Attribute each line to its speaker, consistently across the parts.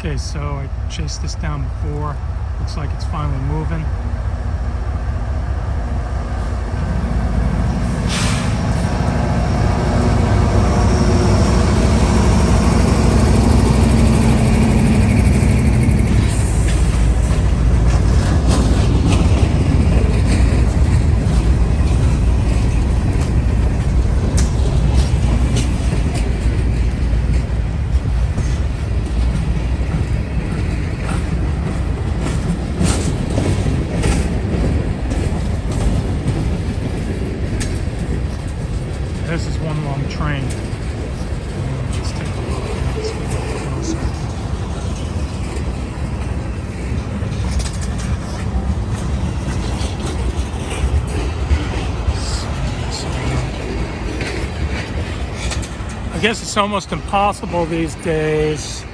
Speaker 1: Okay, so I chased this down before. Looks like it's finally moving. This is one long train. Let's take a look. Let's get a little closer. I guess it's almost impossible these days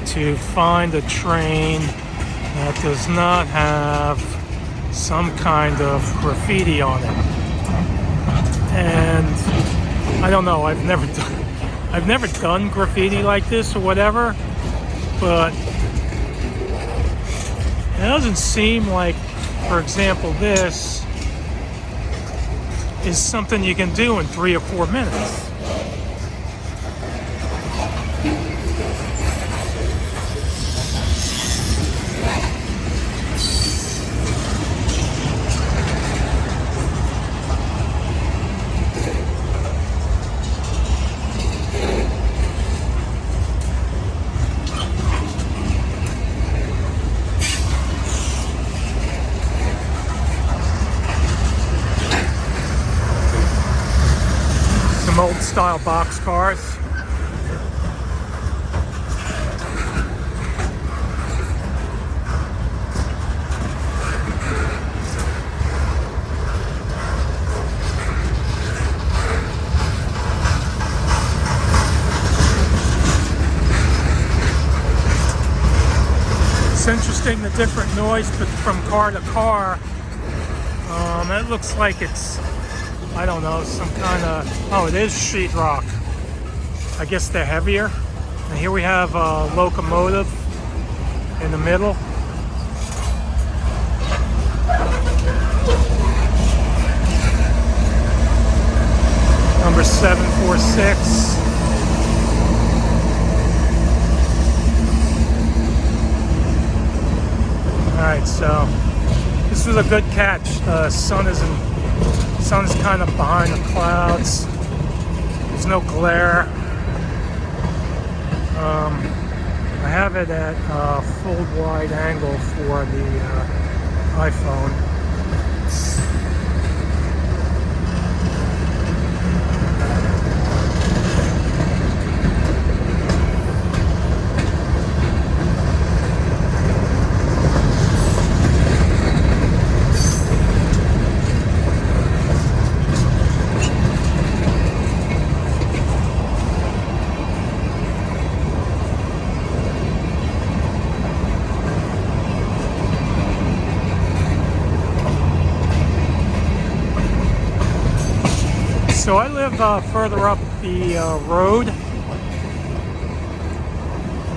Speaker 1: to find a train that does not have some kind of graffiti on it. And I don't know, I've never done graffiti like this or whatever, but it doesn't seem like, for example, this is something you can do in 3 or 4 minutes. Old style box cars. It's interesting the different noise from car to car. It looks like it's, I don't know, some kind of, oh, it is sheetrock. I guess they're heavier. And here we have a locomotive in the middle. Number 746. All right, so this was a good catch. The sun's kind of behind the clouds. There's no glare. I have it at full wide angle for the iPhone. So I live further up the road,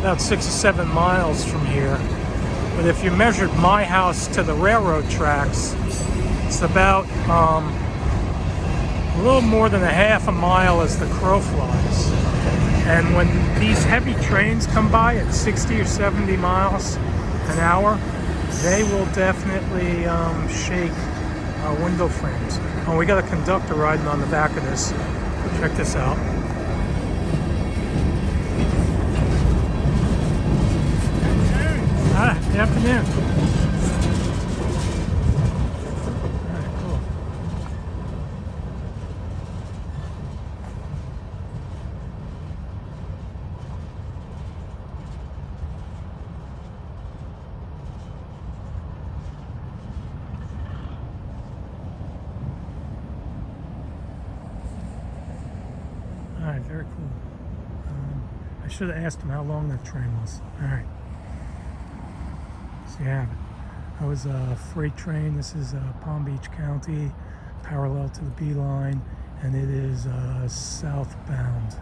Speaker 1: about 6 or 7 miles from here. But if you measured my house to the railroad tracks, it's about a little more than a half a mile as the crow flies. And when these heavy trains come by at 60 or 70 miles an hour, they will definitely shake window frames. Oh, we got a conductor riding on the back of this. Check this out. Good afternoon. All right, cool. All right, very cool. I should have asked him how long that train was. All right. So you have it. That was a freight train. This is Palm Beach County, parallel to the Beeline, and it is southbound.